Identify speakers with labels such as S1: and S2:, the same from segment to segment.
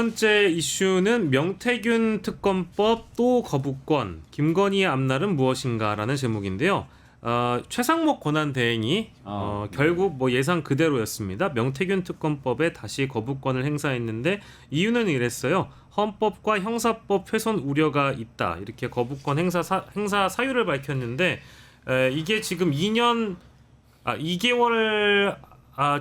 S1: 번째 이슈는 명태균 특검법 또 거부권, 김건희의 앞날은 무엇인가라는 제목인데요. 최상목 권한대행이 결국 뭐 예상 그대로였습니다. 명태균 특검법에 다시 거부권을 행사했는데 이유는 이랬어요. 헌법과 형사법 훼손 우려가 있다. 이렇게 거부권 행사 사유를 밝혔는데 이게 지금 2개월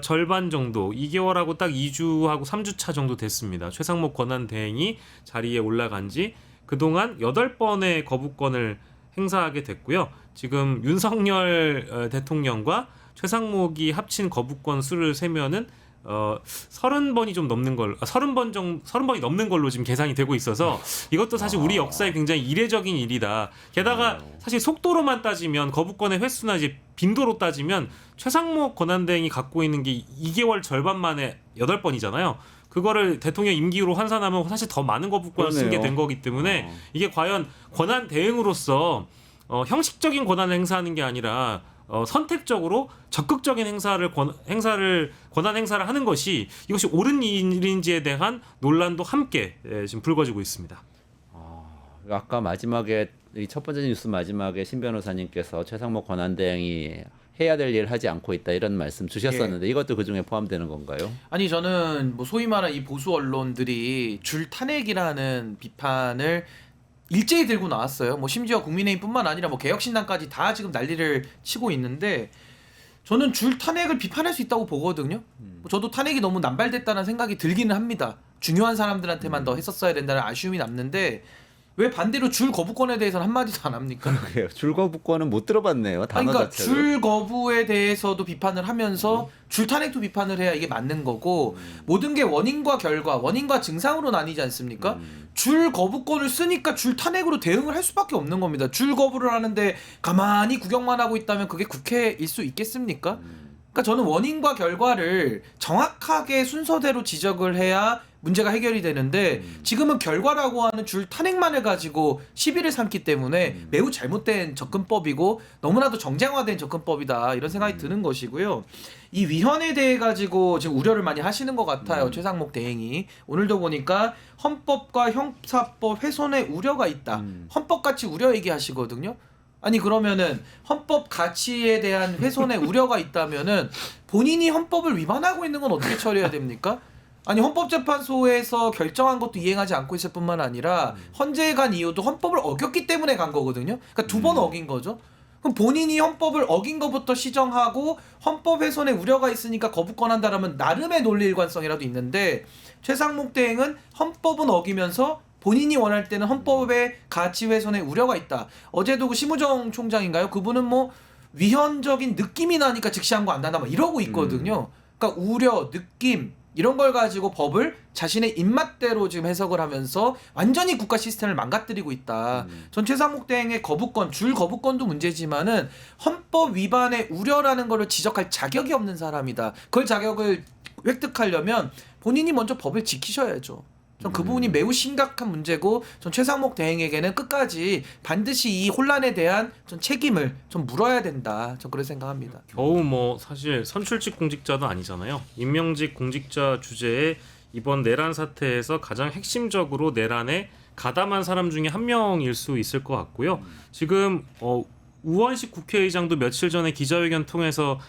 S1: 절반 정도, 2개월하고 딱 2주하고 3주차 정도 됐습니다. 최상목 권한대행이 자리에 올라간 지 그동안 8번의 거부권을 행사하게 됐고요. 지금 윤석열 대통령과 최상목이 합친 거부권 수를 세면은 30번이 좀 넘는 걸로 30번이 넘는 걸로 지금 계산이 되고 있어서 이것도 사실 우리 역사에 굉장히 이례적인 일이다. 게다가 사실 속도로만 따지면 거부권의 횟수나 이제 빈도로 따지면 최상목 권한대행이 갖고 있는 게 2개월 절반 만에 8번이잖아요. 그거를 대통령 임기로 환산하면 사실 더 많은 거부권을 쓰게 된 거기 때문에 이게 과연 권한 대행으로서 형식적인 권한을 행사하는 게 아니라 선택적으로 적극적인 권한 행사를 하는 것이 이것이 옳은 일인지에 대한 논란도 함께 지금 불거지고 있습니다.
S2: 아까 마지막에 이 첫 번째 뉴스 마지막에 신 변호사님께서 최상목 권한대행이 해야 될 일을 하지 않고 있다 이런 말씀 주셨었는데 이것도 그 중에 포함되는 건가요?
S3: 아니 저는 뭐 소위 말하는 이 보수 언론들이 줄 탄핵이라는 비판을 일제히 들고 나왔어요. 뭐 심지어 국민의힘뿐만 아니라 뭐 개혁신당까지 다 지금 난리를 치고 있는데 저는 줄 탄핵을 비판할 수 있다고 보거든요. 저도 탄핵이 너무 남발됐다는 생각이 들기는 합니다. 중요한 사람들한테만 더 했었어야 된다는 아쉬움이 남는데 왜 반대로 줄 거부권에 대해서는 한마디도 안 합니까?
S2: 그러게요. 줄 거부권은 못 들어봤네요. 단어
S3: 그러니까
S2: 자체로.
S3: 줄 거부에 대해서도 비판을 하면서 줄 탄핵도 비판을 해야 이게 맞는 거고 모든 게 원인과 결과, 원인과 증상으로 나뉘지 않습니까? 줄 거부권을 쓰니까 줄 탄핵으로 대응을 할 수밖에 없는 겁니다. 줄 거부를 하는데 가만히 구경만 하고 있다면 그게 국회일 수 있겠습니까? 그러니까 저는 원인과 결과를 정확하게 순서대로 지적을 해야 문제가 해결이 되는데 지금은 결과라고 하는 줄 탄핵만을 가지고 시비를 삼기 때문에 매우 잘못된 접근법이고 너무나도 정쟁화된 접근법이다 이런 생각이 드는 것이고요. 이 위헌에 대해 가지고 지금 우려를 많이 하시는 것 같아요. 최상목 대행이 오늘도 보니까 헌법과 형사법 훼손의 우려가 있다. 헌법 가치 우려 얘기하시거든요. 아니 그러면은 헌법 가치에 대한 훼손의 우려가 있다면은 본인이 헌법을 위반하고 있는 건 어떻게 처리해야 됩니까? 아니 헌법재판소에서 결정한 것도 이행하지 않고 있을 뿐만 아니라 헌재에 간 이유도 헌법을 어겼기 때문에 간 거거든요. 그러니까 2번 어긴 거죠. 그럼 본인이 헌법을 어긴 것부터 시정하고 헌법 훼손의 우려가 있으니까 거부권 한다라면 나름의 논리 일관성이라도 있는데 최상목 대행은 헌법은 어기면서 본인이 원할 때는 헌법의 가치 훼손의 우려가 있다. 어제도 그 심우정 총장인가요? 그분은 뭐 위헌적인 느낌이 나니까 즉시한 거 안 나나 막 이러고 있거든요. 그러니까 우려, 느낌 이런 걸 가지고 법을 자신의 입맛대로 지금 해석을 하면서 완전히 국가 시스템을 망가뜨리고 있다. 전 최상목 대행의 거부권, 줄 거부권도 문제지만은 헌법 위반의 우려라는 거를 지적할 자격이 없는 사람이다. 그걸 자격을 획득하려면 본인이 먼저 법을 지키셔야죠. 전 그 부분이 매우 심각한 문제고 전 최상목 대행에게는 끝까지 반드시 이 혼란에 대한 전 책임을 좀 물어야 된다. 전 그렇게 생각합니다.
S1: 겨우 뭐 사실 선출직 공직자도 아니잖아요. 임명직 공직자 주제에 이번 내란 사태에서 가장 핵심적으로 내란에 가담한 사람 중에 한 명일 수 있을 것 같고요. 지금 우원식 국회의장도 며칠 전에 기자회견 통해서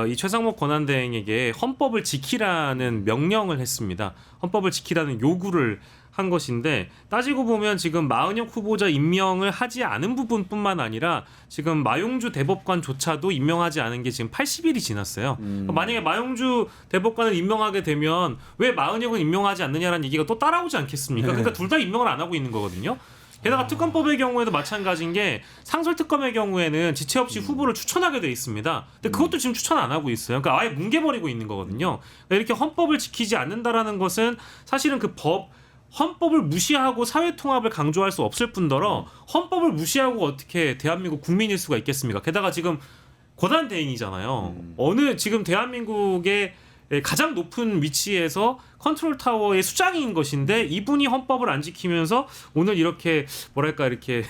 S1: 이 최상목 권한대행에게 헌법을 지키라는 명령을 했습니다. 헌법을 지키라는 요구를 한 것인데 따지고 보면 지금 마은혁 후보자 임명을 하지 않은 부분뿐만 아니라 지금 마용주 대법관조차도 임명하지 않은 게 지금 80일이 지났어요. 만약에 마용주 대법관을 임명하게 되면 왜 마은혁은 임명하지 않느냐라는 얘기가 또 따라오지 않겠습니까? 그러니까 둘 다 임명을 안 하고 있는 거거든요. 게다가 특검법의 경우에도 마찬가지인 게 상설특검의 경우에는 지체 없이 후보를 추천하게 돼 있습니다. 근데 그것도 지금 추천 안 하고 있어요. 그러니까 아예 뭉개버리고 있는 거거든요. 그러니까 이렇게 헌법을 지키지 않는다라는 것은 사실은 헌법을 무시하고 사회통합을 강조할 수 없을 뿐더러 헌법을 무시하고 어떻게 대한민국 국민일 수가 있겠습니까? 게다가 지금 권한대행이잖아요. 어느 지금 대한민국의 가장 높은 위치에서 컨트롤 타워의 수장인 것인데 이분이 헌법을 안 지키면서 오늘 이렇게 뭐랄까 이렇게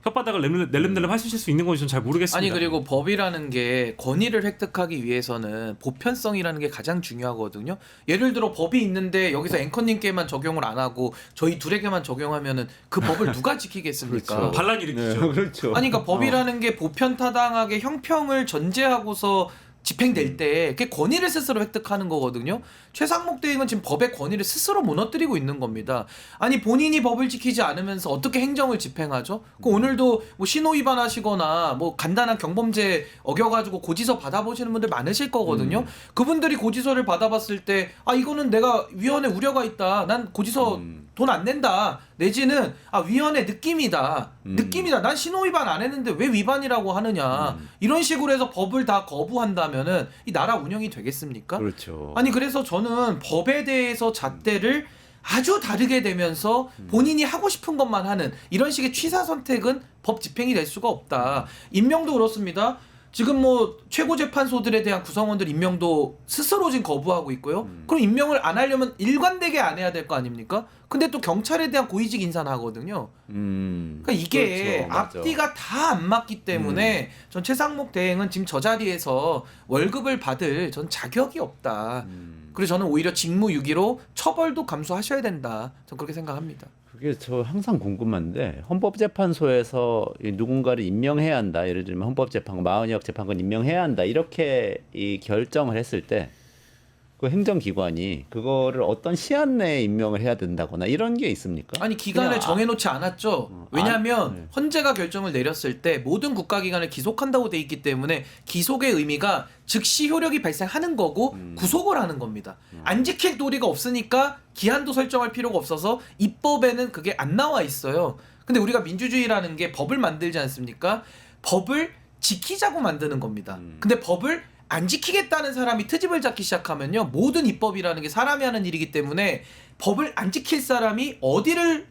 S1: 혓바닥을 낼름낼름 하실 수 있는 건지 저는 잘 모르겠습니다.
S3: 아니 그리고 법이라는 게 권위를 획득하기 위해서는 보편성이라는 게 가장 중요하거든요. 예를 들어 법이 있는데 여기서 앵커님께만 적용을 안 하고 저희 둘에게만 적용하면은 그 법을 누가 지키겠습니까?
S2: 그렇죠.
S1: 반란 일으키죠.
S2: 그렇죠.
S3: 아니 그러니까 법이라는 게 보편타당하게 형평을 전제하고서 집행될 때 그게 권위를 스스로 획득하는 거거든요. 최상목 대행은 지금 법의 권위를 스스로 무너뜨리고 있는 겁니다. 아니 본인이 법을 지키지 않으면서 어떻게 행정을 집행하죠? 그 오늘도 뭐 신호 위반하시거나 뭐 간단한 경범죄 어겨가지고 고지서 받아보시는 분들 많으실 거거든요. 그분들이 고지서를 받아봤을 때 아 이거는 내가 위헌에 우려가 있다. 난 고지서 돈 안 낸다. 내지는 아 위헌의 느낌이다. 느낌이다. 난 신호 위반 안 했는데 왜 위반이라고 하느냐. 이런 식으로 해서 법을 다 거부한다면은 이 나라 운영이 되겠습니까?
S2: 그렇죠.
S3: 아니 그래서 저는 법에 대해서 잣대를 아주 다르게 되면서 본인이 하고 싶은 것만 하는 이런 식의 취사 선택은 법 집행이 될 수가 없다. 임명도 그렇습니다. 지금 뭐 최고재판소들에 대한 구성원들 임명도 스스로 지금 거부하고 있고요. 그럼 임명을 안 하려면 일관되게 안 해야 될 거 아닙니까? 근데 또 경찰에 대한 고위직 인사는 하거든요. 그러니까 이게
S2: 그렇죠. 맞아.
S3: 앞뒤가 다 안 맞기 때문에 전 최상목 대행은 지금 저 자리에서 월급을 받을 전 자격이 없다. 그래서 저는 오히려 직무유기로 처벌도 감수하셔야 된다. 전 그렇게 생각합니다.
S2: 그게 저 항상 궁금한데 헌법재판소에서 이 누군가를 임명해야 한다. 예를 들면 헌법재판관 마흔역 재판관 임명해야 한다. 이렇게 이 결정을 했을 때 그 행정기관이 그거를 어떤 시한 내에 임명을 해야 된다거나 이런 게 있습니까?
S3: 아니 기간을
S2: 그냥
S3: 정해놓지 않았죠. 왜냐하면 헌재가 결정을 내렸을 때 모든 국가기관을 기속한다고 돼 있기 때문에 기속의 의미가 즉시 효력이 발생하는 거고 구속을 하는 겁니다. 안 지킬 도리가 없으니까 기한도 설정할 필요가 없어서 입법에는 그게 안 나와 있어요. 근데 우리가 민주주의라는 게 법을 만들지 않습니까? 법을 지키자고 만드는 겁니다. 근데 법을 안 지키겠다는 사람이 트집을 잡기 시작하면요. 모든 입법이라는 게 사람이 하는 일이기 때문에 법을 안 지킬 사람이 어디를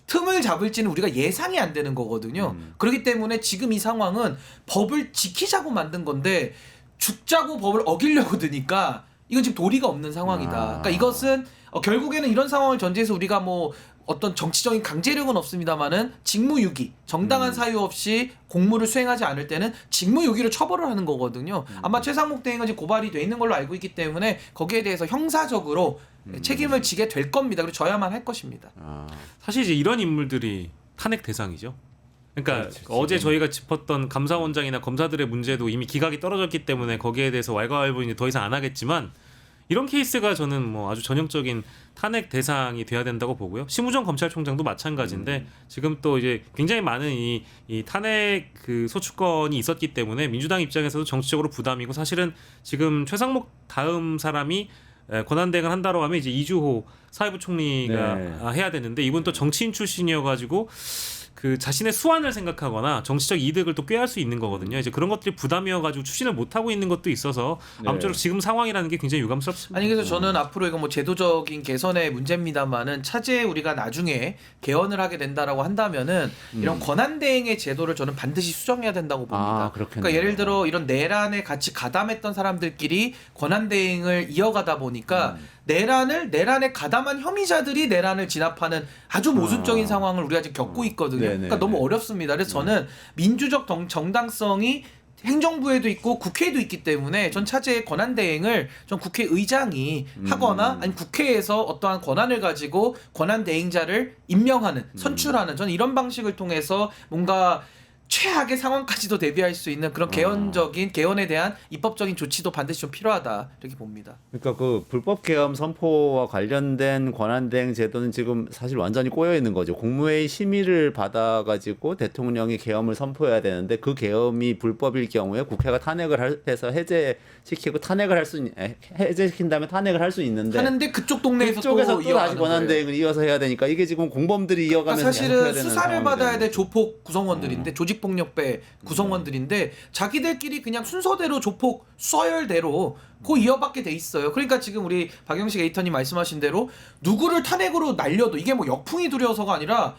S3: 틈을 잡을지는 우리가 예상이 안 되는 거거든요. 그렇기 때문에 지금 이 상황은 법을 지키자고 만든 건데 죽자고 법을 어기려고 드니까 이건 지금 도리가 없는 상황이다. 그러니까 이것은 결국에는 이런 상황을 전제해서 우리가 뭐 어떤 정치적인 강제력은 없습니다만은 직무유기, 정당한 사유 없이 공무를 수행하지 않을 때는 직무유기로 처벌을 하는 거거든요. 아마 최상목 대행은 지금 고발이 돼 있는 걸로 알고 있기 때문에 거기에 대해서 형사적으로 책임을 지게 될 겁니다. 그리고 져야만 할 것입니다.
S1: 사실 이제 이런 인물들이 탄핵 대상이죠. 그러니까
S2: 그렇지,
S1: 어제
S2: 지금.
S1: 저희가 짚었던 감사원장이나 검사들의 문제도 이미 기각이 떨어졌기 때문에 거기에 대해서 왈가왈부 이제 더 이상 안 하겠지만 이런 케이스가 저는 뭐 아주 전형적인 탄핵 대상이 돼야 된다고 보고요. 심우정 검찰총장도 마찬가지인데 지금 또 이제 굉장히 많은 이 탄핵 그 소추권이 있었기 때문에 민주당 입장에서도 정치적으로 부담이고 사실은 지금 최상목 다음 사람이 권한대행을 한다고 하면 이제 이주호 사회부 총리가 해야 되는데 이분 또 정치인 출신이어가지고 그 자신의 수완을 생각하거나 정치적 이득을 또 꾀할 수 있는 거거든요. 이제 그런 것들이 부담이어가지고 추진을 못 하고 있는 것도 있어서 아무쪼록 지금 상황이라는 게 굉장히 유감스럽습니다.
S3: 아니 그래서 저는 앞으로 이거 뭐 제도적인 개선의 문제입니다만은 차제에 우리가 나중에 개헌을 하게 된다라고 한다면은 이런 권한 대행의 제도를 저는 반드시 수정해야 된다고 봅니다.
S2: 그렇겠네요.
S3: 그러니까 예를 들어 이런 내란에 같이 가담했던 사람들끼리 권한 대행을 이어가다 보니까 내란에 가담한 혐의자들이 내란을 진압하는 아주 모순적인 상황을 우리가 지금 겪고 있거든요. 그러니까 너무 어렵습니다. 그래서 저는 민주적 정당성이 행정부에도 있고 국회에도 있기 때문에 전 차제의 권한 대행을 전 국회의장이 하거나 아니 국회에서 어떠한 권한을 가지고 권한 대행자를 임명하는 선출하는 저는 이런 방식을 통해서 뭔가 최악의 상황까지도 대비할 수 있는 그런 개헌에 대한 입법적인 조치도 반드시 좀 필요하다 이렇게 봅니다.
S2: 그러니까 그 불법 계엄 선포와 관련된 권한대행 제도는 지금 사실 완전히 꼬여 있는 거죠. 국무회의 심의를 받아가지고 대통령이 계엄을 선포해야 되는데 그 계엄이 불법일 경우에 국회가 탄핵을 해서 해제시키고 해제시킨 다음에 탄핵을 할 수 있는데
S3: 하는데 그쪽 동네에서
S2: 그쪽에서 또 다시
S3: 이어가는
S2: 권한대행을 이어서 해야 되니까 이게 지금 공범들이 이어가면서
S3: 그러니까
S2: 계속 해야
S3: 사실은
S2: 되는
S3: 수사를
S2: 상황이
S3: 받아야
S2: 되는
S3: 될
S2: 거죠.
S3: 조폭 구성원들인데 조직폭력배 구성원들인데 자기들끼리 그냥 순서대로 조폭 서열대로 그 이어받게 돼 있어요. 그러니까 지금 우리 박영식 에디터님 말씀하신 대로 누구를 탄핵으로 날려도 이게 뭐 역풍이 두려워서가 아니라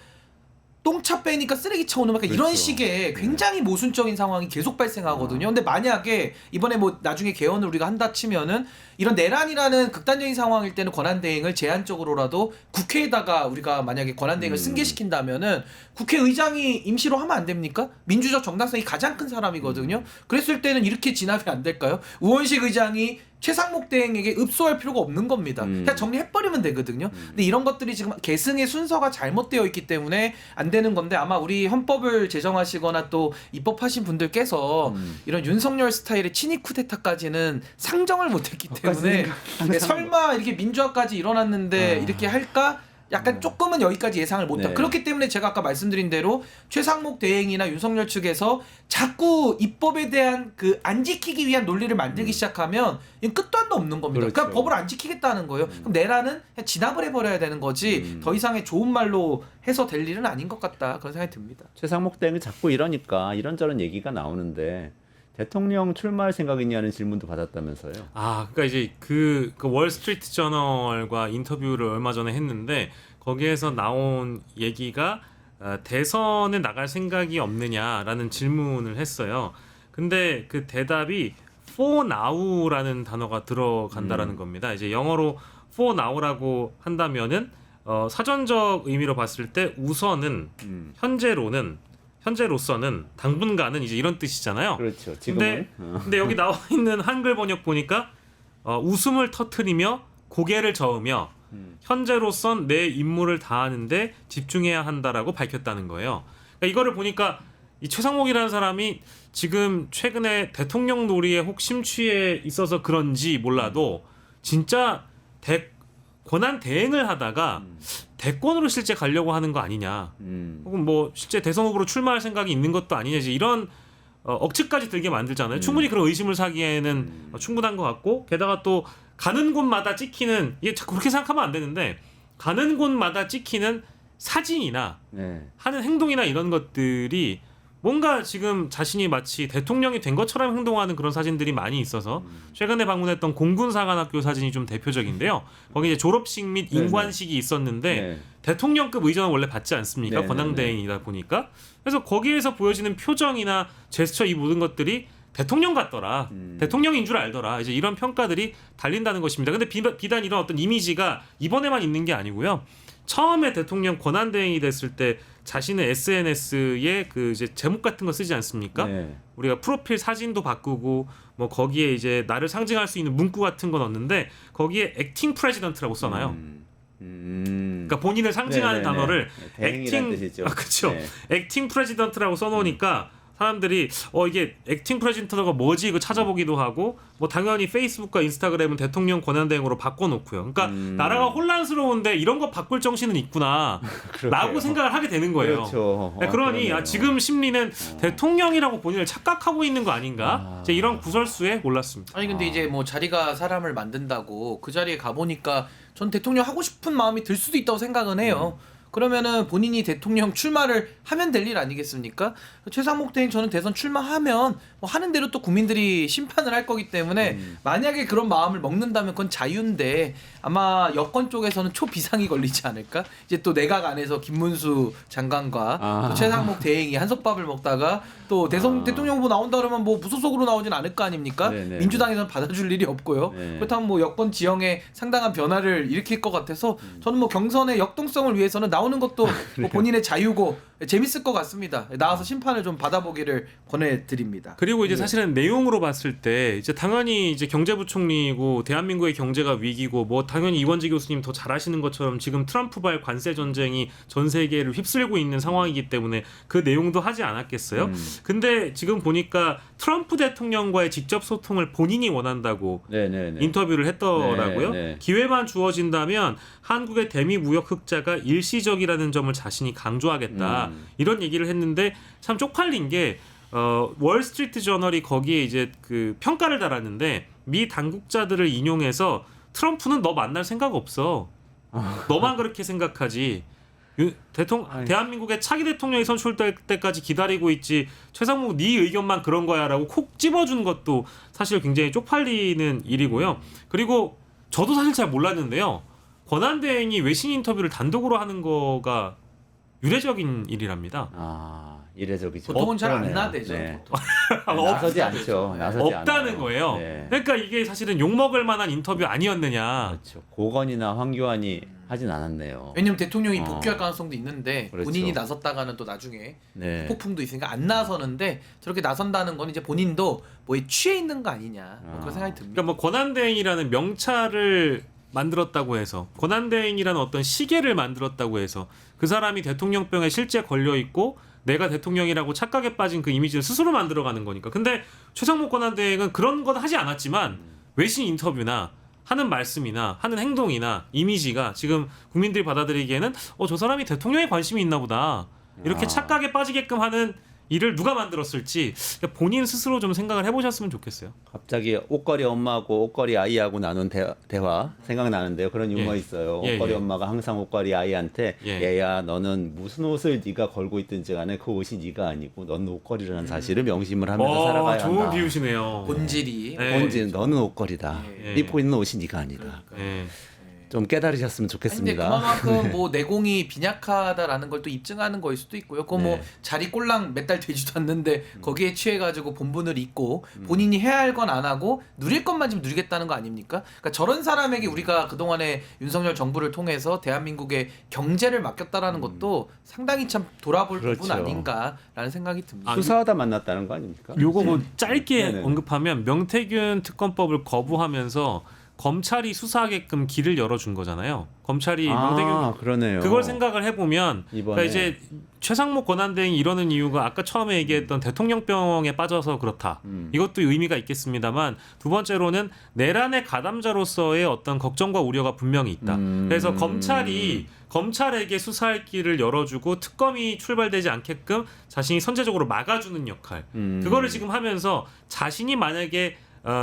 S3: 똥차 빼니까 쓰레기차 오는 막 이런
S2: 그렇죠.
S3: 식의 굉장히 모순적인 상황이 계속 발생하거든요. 근데 만약에 이번에 뭐 나중에 개헌을 우리가 한다 치면은 이런 내란이라는 극단적인 상황일 때는 권한대행을 제한적으로라도 국회에다가 우리가 만약에 권한대행을 승계시킨다면은 국회의장이 임시로 하면 안 됩니까? 민주적 정당성이 가장 큰 사람이거든요. 그랬을 때는 이렇게 진압이 안 될까요? 우원식 의장이 최상목 대행에게 읍소할 필요가 없는 겁니다. 그냥 정리해버리면 되거든요. 근데 이런 것들이 지금 계승의 순서가 잘못되어 있기 때문에 안 되는 건데 아마 우리 헌법을 제정하시거나 또 입법하신 분들께서 이런 윤석열 스타일의 친이 쿠데타까지는 상정을 못했기 때문에 네, 설마 이렇게 민주화까지 일어났는데 이렇게 할까? 약간 조금은 여기까지 예상을 못하고
S2: 네.
S3: 그렇기 때문에 제가 아까 말씀드린 대로 최상목 대행이나 윤석열 측에서 자꾸 입법에 대한 그 안 지키기 위한 논리를 만들기 시작하면 이건 끝도 한도 없는 겁니다.
S2: 그렇죠.
S3: 그러니까 법을 안 지키겠다는 거예요. 그럼 내란은 그냥 진압을 해버려야 되는 거지 더 이상의 좋은 말로 해서 될 일은 아닌 것 같다 그런 생각이 듭니다.
S2: 최상목 대행이 자꾸 이러니까 이런저런 얘기가 나오는데 대통령 출마할 생각이냐는 질문도 받았다면서요.
S1: 아, 그러니까 이제 그 월스트리트 저널과 인터뷰를 얼마 전에 했는데 거기에서 나온 얘기가 대선에 나갈 생각이 없느냐라는 질문을 했어요. 근데 그 대답이 for now라는 단어가 들어간다라는 겁니다. 이제 영어로 for now라고 한다면은 사전적 의미로 봤을 때 우선은 현재로서는 당분간은 이제 이런 뜻이잖아요.
S2: 그렇죠. 지금은
S1: 근데 여기 나와 있는 한글 번역 보니까 웃음을 터트리며 고개를 저으며 현재로선 내 임무를 다하는데 집중해야 한다라고 밝혔다는 거예요. 그러니까 이거를 보니까 이 최상목이라는 사람이 지금 최근에 대통령 놀이에 혹 심취해 있어서 그런지 몰라도 진짜 권한 대행을 하다가 대권으로 실제 가려고 하는 거 아니냐, 혹은 뭐 실제 대선 후보로 출마할 생각이 있는 것도 아니냐, 이제 이런 억측까지 들게 만들잖아요. 충분히 그런 의심을 사기에는 충분한 것 같고, 게다가 또 가는 곳마다 찍히는, 이게 자꾸 그렇게 생각하면 안 되는데 가는 곳마다 찍히는 사진이나
S2: 네.
S1: 하는 행동이나 이런 것들이 뭔가 지금 자신이 마치 대통령이 된 것처럼 행동하는 그런 사진들이 많이 있어서 최근에 방문했던 공군사관학교 사진이 좀 대표적인데요. 거기 이제 졸업식 및 인관식이 있었는데
S2: 네.
S1: 대통령급 의전은 원래 받지 않습니까?
S2: 네네네.
S1: 권한대행이다 보니까. 그래서 거기에서 보여지는 표정이나 제스처 이 모든 것들이 대통령 같더라. 대통령인 줄 알더라. 이제 이런 평가들이 달린다는 것입니다. 근데 비단 이런 어떤 이미지가 이번에만 있는 게 아니고요. 처음에 대통령 권한대행이 됐을 때 자신의 SNS에 그 이제 제목 같은 거 쓰지 않습니까?
S2: 네.
S1: 우리가 프로필 사진도 바꾸고 뭐 거기에 이제 나를 상징할 수 있는 문구 같은 거 넣었는데 거기에 액팅 프레지던트라고 써놔요. 그러니까 본인을 상징하는
S2: 네네네.
S1: 단어를
S2: 대행이라는 뜻이죠.
S1: 그렇죠.
S2: 네.
S1: 액팅 프레지던트라고 써놓으니까 사람들이 이게 액팅 프레지던트가 뭐지 이거 찾아보기도 하고, 뭐 당연히 페이스북과 인스타그램은 대통령 권한대행으로 바꿔놓고요. 그러니까 나라가 혼란스러운데 이런 거 바꿀 정신은 있구나 라고 생각을 하게 되는 거예요.
S2: 그렇죠.
S1: 그러니
S2: 그러네요.
S1: 지금 심리는 대통령이라고 본인을 착각하고 있는 거 아닌가, 이제 이런 구설수에 올랐습니다.
S3: 아니 근데 이제 뭐 자리가 사람을 만든다고 그 자리에 가보니까 전 대통령 하고 싶은 마음이 들 수도 있다고 생각은 해요. 그러면은 본인이 대통령 출마를 하면 될 일 아니겠습니까? 최상목 대행 저는 대선 출마하면 뭐 하는 대로 또 국민들이 심판을 할 거기 때문에 만약에 그런 마음을 먹는다면 그건 자유인데 아마 여권 쪽에서는 초비상이 걸리지 않을까? 이제 또 내각 안에서 김문수 장관과 또 최상목 대행이 한솥밥을 먹다가 또 대통령 후보 나온다 그러면 뭐 무소속으로 나오진 않을 거 아닙니까?
S2: 네네.
S3: 민주당에서는 받아줄 일이 없고요.
S2: 네.
S3: 그렇다면 뭐 여권 지형에 상당한 변화를 일으킬 것 같아서 저는 뭐 경선의 역동성을 위해서는 나오는 것도 뭐 본인의 자유고 재밌을 것 같습니다. 나와서 심판을 좀 받아보기를 권해드립니다.
S1: 그리고 이제 사실은 내용으로 봤을 때 이제 당연히 이제 경제부총리이고 대한민국의 경제가 위기고 뭐 당연히 이원재 교수님 더 잘하시는 것처럼 지금 트럼프발 관세 전쟁이 전 세계를 휩쓸고 있는 상황이기 때문에 그 내용도 하지 않았겠어요? 근데 지금 보니까 트럼프 대통령과의 직접 소통을 본인이 원한다고
S2: 네네네.
S1: 인터뷰를 했더라고요.
S2: 네.
S1: 기회만 주어진다면 한국의 대미 무역 흑자가 일시적이라는 점을 자신이 강조하겠다. 이런 얘기를 했는데 참 쪽팔린 게 월스트리트 저널이 거기에 이제 그 평가를 달았는데 미 당국자들을 인용해서 트럼프는 너 만날 생각 없어. 너만 그렇게 생각하지. 대한민국의 차기 대통령이 선출될 때까지 기다리고 있지. 최상목 네 의견만 그런 거야라고 콕 집어준 것도 사실 굉장히 쪽팔리는 일이고요. 그리고 저도 사실 잘 몰랐는데요. 권한대행이 외신 인터뷰를 단독으로 하는 거가 유례적인 일이랍니다.
S2: 이례적이죠.
S3: 보통은 잘 안
S2: 그러네요.
S3: 나대죠.
S2: 네.
S3: 보통.
S2: 나서지 않죠. 나서지
S1: 없다는
S2: 않아요.
S1: 거예요.
S2: 네.
S1: 그러니까 이게 사실은 욕먹을 만한 인터뷰 아니었느냐.
S2: 그렇죠. 고건이나 황교안이 하진 않았네요.
S3: 왜냐면 대통령이 복귀할 가능성도 있는데
S2: 그렇죠.
S3: 본인이 나섰다가는 또 나중에
S2: 네.
S3: 폭풍도 있으니까 안 나서는데 저렇게 나선다는 건 이제 본인도 뭐에 취해 있는 거 아니냐 뭐 그런 생각이 듭니다.
S1: 그러니까 뭐 권한대행이라는 명찰을 만들었다고 해서 권한대행이라는 어떤 시계를 만들었다고 해서 그 사람이 대통령병에 실제 걸려 있고 내가 대통령이라고 착각에 빠진 그 이미지를 스스로 만들어가는 거니까. 근데 최상목 권한대행은 그런 건 하지 않았지만 외신 인터뷰나 하는 말씀이나 하는 행동이나 이미지가 지금 국민들이 받아들이기에는 저 사람이 대통령에 관심이 있나 보다 이렇게 착각에 빠지게끔 하는 일을 누가 만들었을지 본인 스스로 좀 생각을 해보셨으면 좋겠어요.
S2: 갑자기 옷걸이 엄마하고 옷걸이 아이하고 나눈 대화 생각나는데요. 그런 유머
S1: 예.
S2: 있어요.
S1: 예,
S2: 옷걸이
S1: 예.
S2: 엄마가 항상 옷걸이 아이한테
S1: 예.
S2: 얘야 너는 무슨 옷을 네가 걸고 있든지 간에 그 옷이 네가 아니고 넌 옷걸이라는 사실을 명심을 하면서 살아가야
S1: 좋은
S2: 한다.
S1: 비유시네요.
S3: 본질이
S1: 네.
S2: 본질 너는 옷걸이다.
S1: 예.
S2: 입고 있는 옷이 네가 아니다.
S1: 예.
S2: 좀 깨달으셨으면
S3: 근데
S2: 좋겠습니다.
S3: 그만큼 뭐 내공이 빈약하다라는 걸 또 입증하는 거일 수도 있고요. 그거 뭐
S2: 네.
S3: 자리 꼴랑 몇 달 되지도 않는데 거기에 취해가지고 본분을 잊고 본인이 해야 할 건 안 하고 누릴 것만 좀 누리겠다는 거 아닙니까? 그러니까 저런 사람에게 우리가 그동안에 윤석열 정부를 통해서 대한민국의 경제를 맡겼다라는 것도 상당히 참 돌아볼
S2: 그렇죠.
S3: 부분 아닌가라는 생각이 듭니다.
S2: 수사하다 만났다는 거 아닙니까?
S1: 요거 뭐 짧게
S2: 네네.
S1: 언급하면 명태균 특검법을 거부하면서 검찰이 수사하게끔 길을 열어준 거잖아요. 검찰이 명태균
S2: 그러네요.
S1: 그걸 생각을 해보면
S2: 이번에.
S1: 그러니까 이제 최상목 권한대행이 이러는 이유가 아까 처음에 얘기했던 대통령병에 빠져서 그렇다. 이것도 의미가 있겠습니다만 두 번째로는 내란의 가담자로서의 어떤 걱정과 우려가 분명히 있다. 그래서 검찰에게 수사할 길을 열어주고 특검이 출발되지 않게끔 자신이 선제적으로 막아주는 역할. 그거를 지금 하면서 자신이 만약에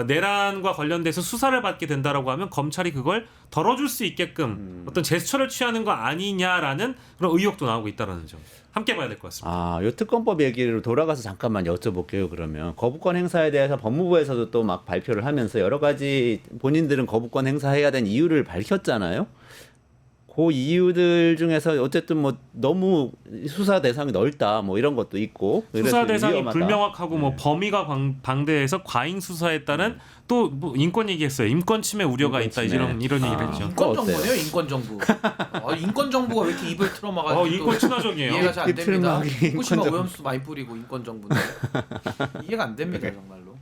S1: 내란과 관련돼서 수사를 받게 된다라고 하면 검찰이 그걸 덜어줄 수 있게끔 어떤 제스처를 취하는 거 아니냐라는 그런 의혹도 나오고 있다라는 점. 함께 봐야 될 것 같습니다.
S2: 요 특검법 얘기로 돌아가서 잠깐만 여쭤볼게요. 그러면 거부권 행사에 대해서 법무부에서도 또 막 발표를 하면서 여러 가지 본인들은 거부권 행사해야 된 이유를 밝혔잖아요. 그 이유들 중에서 어쨌든 뭐 너무 수사 대상이 넓다 뭐 이런 것도 있고
S1: 수사
S2: 그래서
S1: 대상이
S2: 위험하다.
S1: 불명확하고 뭐 범위가 방대해서 과잉 수사에 따른 또 뭐 인권 얘기했어요. 인권 침해 우려가
S2: 인권
S1: 있다
S2: 침해.
S1: 이런 얘기를 했죠.
S3: 인권
S2: 어때요?
S3: 정부네요, 인권 정부. 인권 정부가 왜 이렇게 입을 틀어막아가지고
S1: 인권 친화적이에요.
S3: 이해가 잘 안
S2: 입을
S3: 됩니다.
S2: 틀어막이
S3: 후쿠시마
S2: 인권
S3: 오염수 많이 뿌리고 인권 정부는 이해가 안 됩니다 정말로.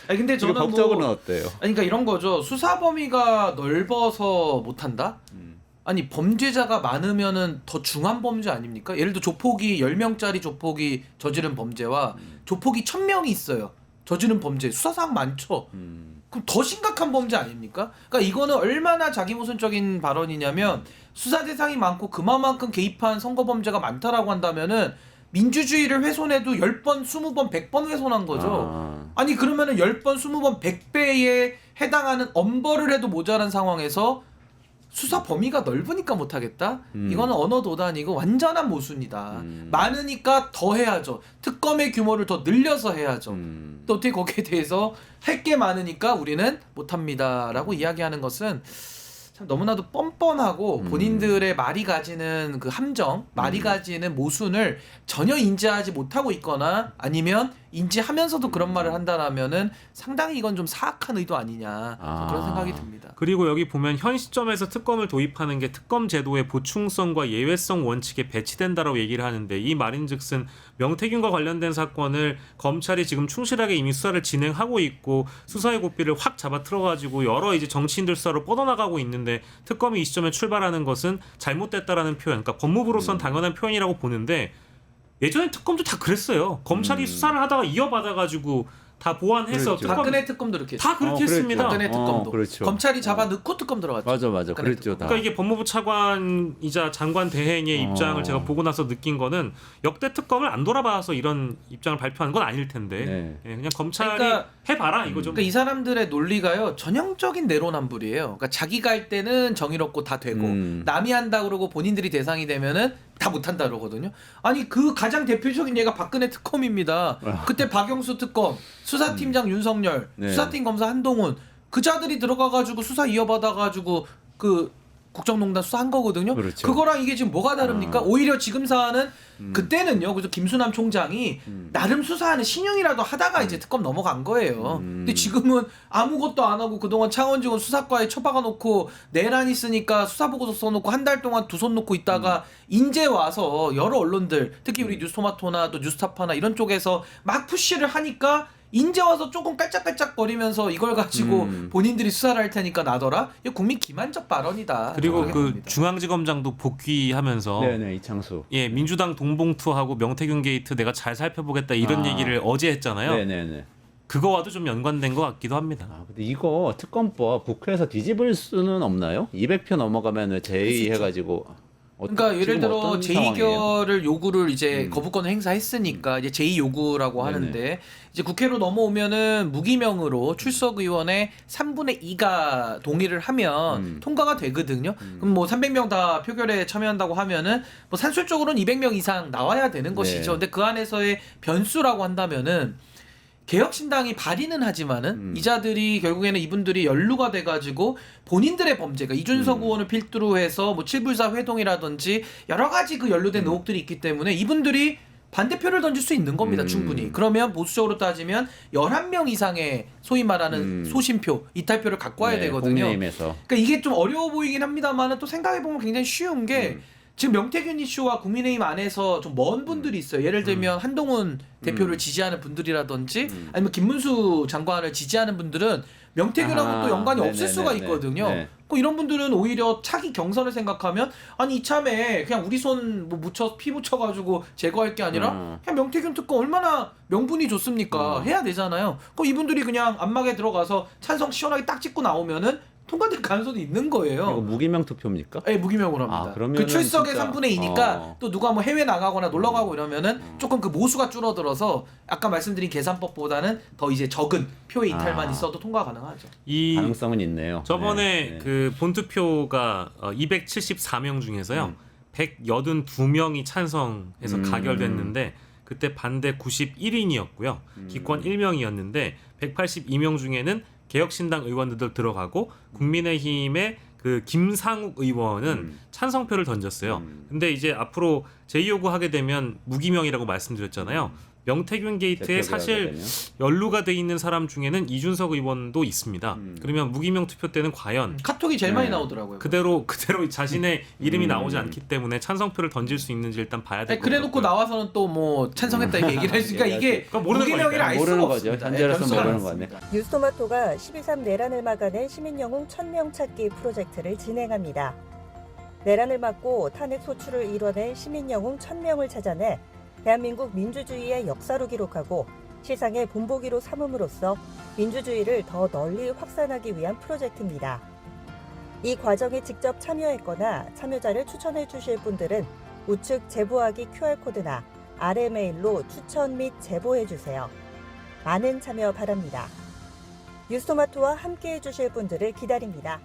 S3: 아니 근데
S2: 이게
S3: 저는
S2: 법적으로는
S3: 뭐
S2: 어때요?
S3: 아니 그러니까 이런 거죠. 수사 범위가 넓어서 못한다? 아니 범죄자가 많으면은 더 중한 범죄 아닙니까? 예를 들어 조폭이 10명짜리 조폭이 저지른 범죄와 조폭이 1000명이 있어요. 저지른 범죄 수사사항 많죠. 그럼 더 심각한 범죄 아닙니까? 그러니까 이거는 얼마나 자기모순적인 발언이냐면 수사 대상이 많고 그만큼 개입한 선거 범죄가 많다라고 한다면은 민주주의를 훼손해도 10번, 20번, 100번 훼손한 거죠. 아니 그러면은 10번, 20번, 100배에 해당하는 엄벌을 해도 모자란 상황에서 수사 범위가 넓으니까 못하겠다? 이거는 언어 도단이고 완전한 모순이다. 많으니까 더 해야죠. 특검의 규모를 더 늘려서 해야죠. 또 어떻게 거기에 대해서 할 게 많으니까 우리는 못합니다라고 이야기하는 것은 참 너무나도 뻔뻔하고 본인들의 말이 가지는 그 함정, 말이 가지는 모순을 전혀 인지하지 못하고 있거나 아니면 인지하면서도 그런 말을 한다라면은 상당히 이건 좀 사악한 의도 아니냐 그런 생각이 듭니다.
S1: 그리고 여기 보면 현 시점에서 특검을 도입하는 게 특검 제도의 보충성과 예외성 원칙에 배치된다라고 얘기를 하는데 이 말인즉슨 명태균과 관련된 사건을 검찰이 지금 충실하게 이미 수사를 진행하고 있고 수사의 고삐를 확 잡아 틀어가지고 여러 이제 정치인들 수사로 뻗어나가고 있는데 특검이 이 시점에 출발하는 것은 잘못됐다라는 표현, 그러니까 법무부로서는 당연한 표현이라고 보는데 예전에 특검도 다 그랬어요. 검찰이 수사를 하다가 이어받아가지고 다 보완해서
S2: 그랬죠.
S3: 박근혜 특검도 그렇게
S1: 다 그렇게 했습니다.
S3: 박근혜 특검도
S2: 그렇죠.
S3: 검찰이 잡아 넣고 특검 들어갔죠.
S2: 맞아.
S3: 박근혜
S2: 그랬죠.
S3: 특검.
S2: 다.
S1: 그러니까 이게 법무부 차관이자 장관 대행의 입장을 제가 보고 나서 느낀 거는 역대 특검을 안 돌아봐서 이런 입장을 발표한 건 아닐 텐데
S2: 네.
S1: 그냥 검찰이
S3: 그러니까
S1: 해봐라 이거죠.
S3: 그러니까 이 사람들의 논리가요 전형적인 내로남불이에요. 그러니까 자기가 할 때는 정의롭고 다 되고 남이 한다 그러고 본인들이 대상이 되면은 다 못한다 그러거든요. 아니 그 가장 대표적인 예가 박근혜 특검입니다. 그때 박영수 특검, 수사팀장 윤석열,
S2: 네.
S3: 수사팀 검사 한동훈 그 자들이 들어가가지고 수사 이어받아가지고 그 국정농단 수사한 거거든요.
S2: 그렇죠.
S3: 그거랑 이게 지금 뭐가 다릅니까? 오히려 지금 사안은 그때는요. 그래서 김수남 총장이 나름 수사하는 신용이라도 하다가 이제 특검 넘어간 거예요. 근데 지금은 아무것도 안 하고 그동안 창원지검 수사과에 처박아 놓고 내란 있으니까 수사보고서 써놓고 한 달 동안 두 손 놓고 있다가 인제 와서 여러 언론들 특히 우리 뉴스토마토나 또 뉴스타파나 이런 쪽에서 막 푸시를 하니까 인제 와서 조금 깔짝깔짝거리면서 이걸 가지고 본인들이 수사를 할 테니까 나더라. 이거 국민 기만적 발언이다.
S1: 그리고
S3: 저는
S1: 그
S3: 봅니다.
S1: 중앙지검장도 복귀하면서
S2: 네네 이창수.
S1: 예 민주당 동봉투하고 명태균 게이트 내가 잘 살펴보겠다 이런 얘기를 어제 했잖아요.
S2: 네네네.
S1: 그거와도 좀 연관된 것 같기도 합니다.
S2: 아 근데 이거 특검법 국회에서 뒤집을 수는 없나요? 200표 넘어가면 제의해가지고.
S3: 그러니까 예를 들어 제2결을 요구를 이제 거부권을 행사했으니까 이제 제2 요구라고 하는데 이제 국회로 넘어오면은 무기명으로 출석 의원의 3분의 2가 동의를 하면 통과가 되거든요. 그럼 뭐 300명 다 표결에 참여한다고 하면은 뭐 산술적으로는 200명 이상 나와야 되는 것이죠. 근데 그 안에서의 변수라고 한다면은 개혁신당이 발의는 하지만은 이자들이 결국에는 이분들이 연루가 돼가지고 본인들의 범죄가 이준석 의원을 필두로 해서 뭐 칠불사 회동이라든지 여러 가지 그 연루된 의혹들이 있기 때문에 이분들이 반대표를 던질 수 있는 겁니다. 충분히. 그러면 보수적으로 따지면 11명 이상의 소위 말하는 소신표, 이탈표를 갖고 와야 되거든요.
S2: 국민의힘에서.
S3: 그러니까 이게 좀 어려워 보이긴 합니다만 또 생각해보면 굉장히 쉬운 게 지금 명태균 이슈와 국민의힘 안에서 좀 먼 분들이 있어요. 예를 들면 한동훈 대표를 지지하는 분들이라든지 아니면 김문수 장관을 지지하는 분들은 명태균하고 또 연관이 없을 수가 있거든요.
S2: 네.
S3: 이런 분들은 오히려 차기 경선을 생각하면 아니 이참에 그냥 우리 손 뭐 묻혀 피 묻혀가지고 제거할 게 아니라 그냥 명태균 특검 얼마나 명분이 좋습니까? 해야 되잖아요. 그럼 이분들이 그냥 안막에 들어가서 찬성 시원하게 딱 찍고 나오면은 통과될 가능성도 있는 거예요.
S2: 이거 무기명 투표입니까?
S3: 네, 무기명으로 합니다.
S2: 아, 그러면은
S3: 그 출석의
S2: 진짜-
S3: 3분의 2니까 또 누가 뭐 해외 나가거나 놀러 가고 이러면은 조금 그 모수가 줄어들어서 아까 말씀드린 계산법보다는 더 이제 적은 표의 이탈만 있어도 통과 가능하죠.
S1: 이
S2: 가능성은 있네요.
S1: 저번에
S2: 네.
S1: 그 본투표가 274명 중에서요 182명이 찬성해서 가결됐는데 그때 반대 91인이었고요 기권 1명이었는데 182명 중에는 개혁신당 의원들도 들어가고 국민의힘의 그 김상욱 의원은 찬성표를 던졌어요. 근데 이제 앞으로 제2요구하게 되면 무기명이라고 말씀드렸잖아요. 명태균 게이트에 사실 연루가 돼 있는 사람 중에는 이준석 의원도 있습니다. 그러면 무기명 투표 때는 과연
S3: 카톡이 제일 많이 나오더라고요.
S1: 그대로 자신의 이름이 나오지 않기 때문에 찬성표를 던질 수 있는지 일단 봐야 될 것 같고요.
S3: 그래놓고 나와서는 또 뭐 찬성했다 이렇게 얘기를 했으니까 이게
S1: 그러니까 모르는
S3: 무기명이라 알 수가
S2: 모르는 거죠.
S3: 없습니다.
S2: 현재로서
S3: 변수가
S2: 모르는
S3: 많습니다.
S2: 거네.
S4: 뉴스토마토가 12.3 내란을 막아낸 시민영웅 1000명 찾기 프로젝트를 진행합니다. 내란을 막고 탄핵 소추를 이뤄낸 시민영웅 1000명을 찾아내 대한민국 민주주의의 역사로 기록하고 시상의 본보기로 삼음으로써 민주주의를 더 널리 확산하기 위한 프로젝트입니다. 이 과정에 직접 참여했거나 참여자를 추천해 주실 분들은 우측 제보하기 QR코드나 아래 메일로 추천 및 제보해 주세요. 많은 참여 바랍니다. 뉴스토마토와 함께해 주실 분들을 기다립니다.